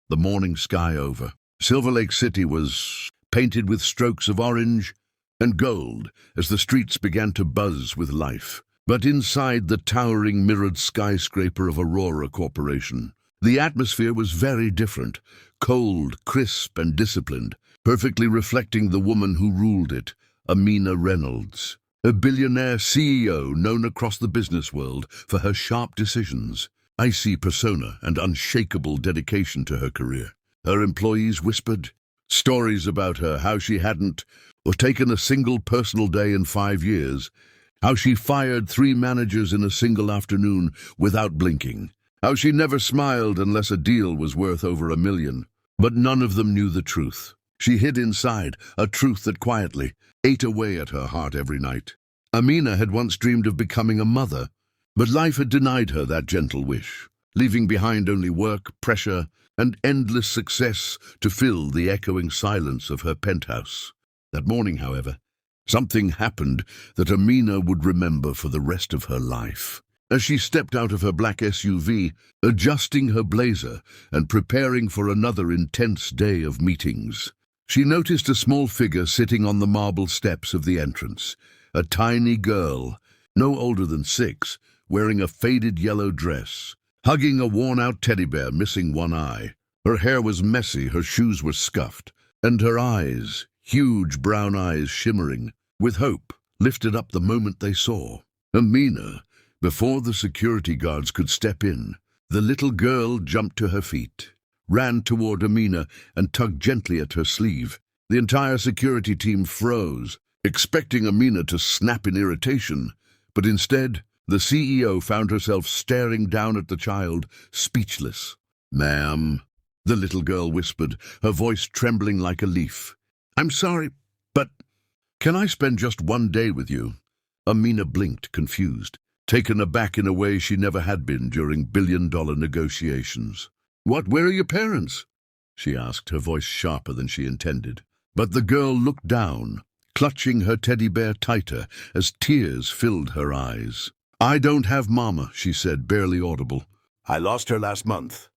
the morning sky over. Silver Lake City was painted with strokes of orange and gold as the streets began to buzz with life. But inside the towering mirrored skyscraper of Aurora Corporation, the atmosphere was very different, cold, crisp, and disciplined, perfectly reflecting the woman who ruled it, Amina Reynolds, a billionaire CEO known across the business world for her sharp decisions, icy persona, and unshakable dedication to her career. Her employees whispered stories about her, how she hadn't taken a single personal day in 5 years, how she fired 3 managers in a single afternoon without blinking, how she never smiled unless a deal was worth over $1 million. But none of them knew the truth. She hid inside a truth that quietly ate away at her heart every night. Amina had once dreamed of becoming a mother, but life had denied her that gentle wish, leaving behind only work, pressure, and endless success to fill the echoing silence of her penthouse. That morning, however, something happened that Amina would remember for the rest of her life. As she stepped out of her black SUV, adjusting her blazer and preparing for another intense day of meetings, she noticed a small figure sitting on the marble steps of the entrance, a tiny girl, no older than 6, wearing a faded yellow dress, hugging a worn-out teddy bear missing one eye. Her hair was messy, her shoes were scuffed, and her eyes, huge brown eyes shimmering with hope, lifted up the moment they saw Amina. Before the security guards could step in, the little girl jumped to her feet, ran toward Amina, and tugged gently at her sleeve. The entire security team froze, expecting Amina to snap in irritation, but instead, the CEO found herself staring down at the child, speechless. "Ma'am," the little girl whispered, her voice trembling like a leaf. "I'm sorry, but can I spend just 1 day with you?" Amina blinked, confused, taken aback in a way she never had been during billion-dollar negotiations. Where are your parents?" she asked, her voice sharper than she intended. But the girl looked down, clutching her teddy bear tighter as tears filled her eyes. "I don't have Mama," she said, barely audible. "I lost her last month,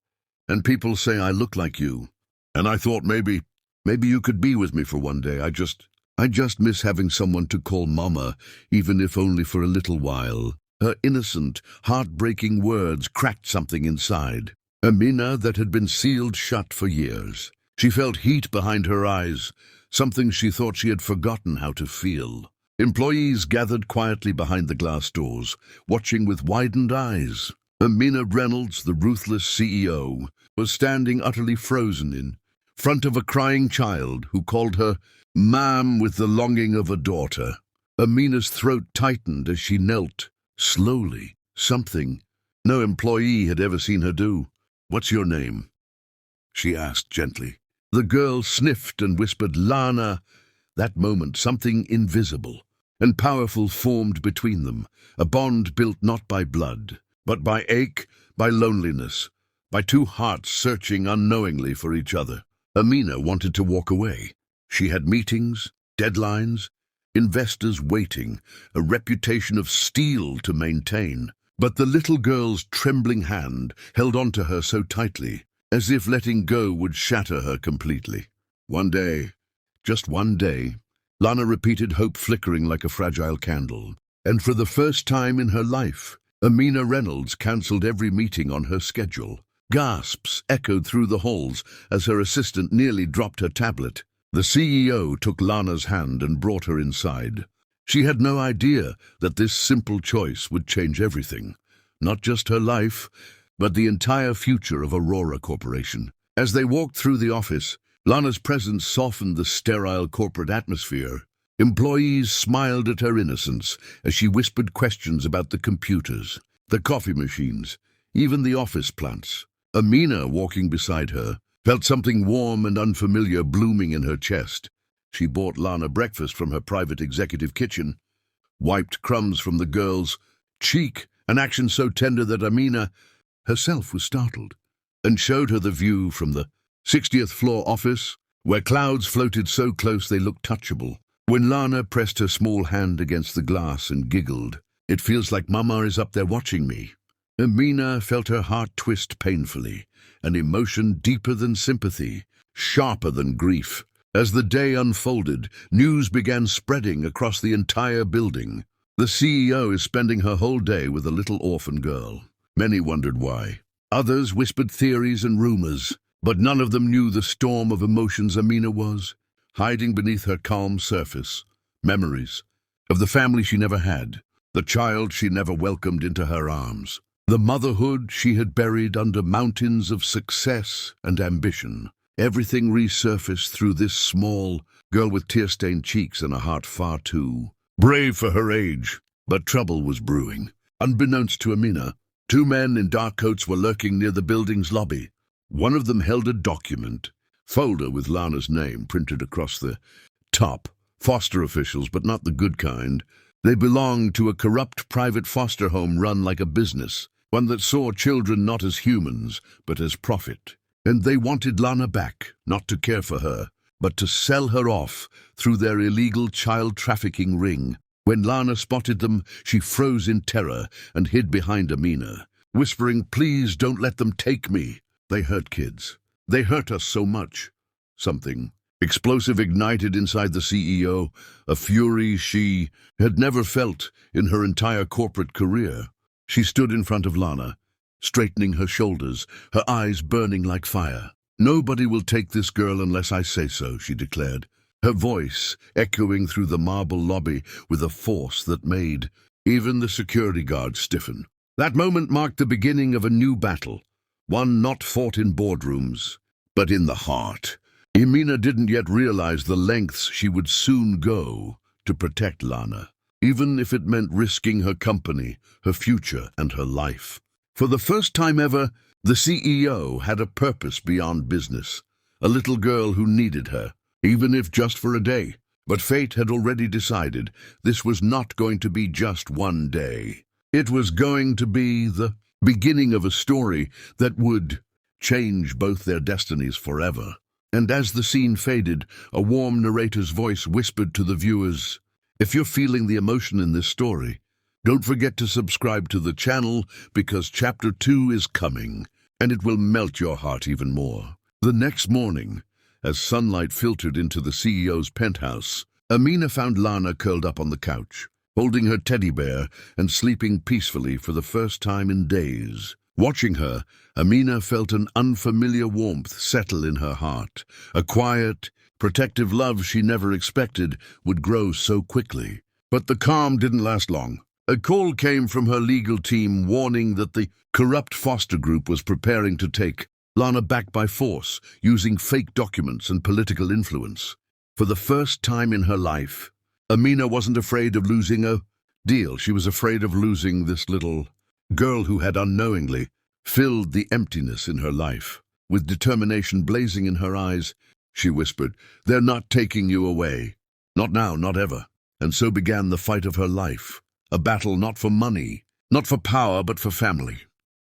and people say I look like you. And I thought maybe you could be with me for 1 day. I just miss having someone to call Mama, even if only for a little while." Her innocent, heartbreaking words cracked something inside Amina that had been sealed shut for years. She felt heat behind her eyes, something she thought she had forgotten how to feel. Employees gathered quietly behind the glass doors, watching with widened eyes. Amina Reynolds, the ruthless CEO, was standing utterly frozen in front of a crying child who called her "Ma'am" with the longing of a daughter. Amina's throat tightened as she knelt, slowly, something no employee had ever seen her do. "What's your name?" she asked gently. The girl sniffed and whispered, "Lana." That moment, something invisible and powerful formed between them, a bond built not by blood, but by ache, by loneliness, by 2 hearts searching unknowingly for each other. Amina wanted to walk away. She had meetings, deadlines, investors waiting, a reputation of steel to maintain. But the little girl's trembling hand held onto her so tightly, as if letting go would shatter her completely. 1 day, just 1 day, Lana repeated, hope flickering like a fragile candle. And for the first time in her life, Amina Reynolds cancelled every meeting on her schedule. Gasps echoed through the halls as her assistant nearly dropped her tablet. The CEO took Lana's hand and brought her inside. She had no idea that this simple choice would change everything. Not just her life, but the entire future of Aurora Corporation. As they walked through the office, Lana's presence softened the sterile corporate atmosphere. Employees smiled at her innocence as she whispered questions about the computers, the coffee machines, even the office plants. Amina, walking beside her, felt something warm and unfamiliar blooming in her chest. She bought Lana breakfast from her private executive kitchen, wiped crumbs from the girl's cheek, an action so tender that Amina herself was startled, and showed her the view from the 60th floor office, where clouds floated so close they looked touchable. When Lana pressed her small hand against the glass and giggled, "It feels like Mama is up there watching me." Amina felt her heart twist painfully, an emotion deeper than sympathy, sharper than grief. As the day unfolded, news began spreading across the entire building. The CEO is spending her whole day with a little orphan girl. Many wondered why. Others whispered theories and rumors, but none of them knew the storm of emotions Amina was, hiding beneath her calm surface. Memories of the family she never had, the child she never welcomed into her arms, the motherhood she had buried under mountains of success and ambition. Everything resurfaced through this small girl with tear-stained cheeks and a heart far too brave for her age. But trouble was brewing. Unbeknownst to Amina, two men in dark coats were lurking near the building's lobby. One of them held a document, folder with Lana's name printed across the top. Foster officials, but not the good kind. They belonged to a corrupt private foster home run like a business, one that saw children not as humans, but as profit. And they wanted Lana back, not to care for her, but to sell her off through their illegal child trafficking ring. When Lana spotted them, she froze in terror and hid behind Amina, whispering, "Please don't let them take me. They hurt kids. They hurt us so much." Something explosive ignited inside the CEO, a fury she had never felt in her entire corporate career. She stood in front of Lana, straightening her shoulders, her eyes burning like fire. "Nobody will take this girl unless I say so," she declared, her voice echoing through the marble lobby with a force that made even the security guards stiffen. That moment marked the beginning of a new battle, one not fought in boardrooms, but in the heart. Amina didn't yet realize the lengths she would soon go to protect Lana, even if it meant risking her company, her future, and her life. For the first time ever, the CEO had a purpose beyond business, a little girl who needed her, even if just for a day. But fate had already decided this was not going to be just one day. It was going to be the beginning of a story that would change both their destinies forever. And as the scene faded, a warm narrator's voice whispered to the viewers, "If you're feeling the emotion in this story, don't forget to subscribe to the channel because Chapter 2 is coming, and it will melt your heart even more." The next morning, as sunlight filtered into the CEO's penthouse, Amina found Lana curled up on the couch, holding her teddy bear and sleeping peacefully for the first time in days. Watching her, Amina felt an unfamiliar warmth settle in her heart, a quiet, protective love she never expected would grow so quickly. But the calm didn't last long. A call came from her legal team warning that the corrupt foster group was preparing to take Lana back by force, using fake documents and political influence. For the first time in her life, Amina wasn't afraid of losing a deal. She was afraid of losing this little girl who had unknowingly filled the emptiness in her life. With determination blazing in her eyes, she whispered, "They're not taking you away. Not now, not ever." And so began the fight of her life, a battle not for money, not for power, but for family.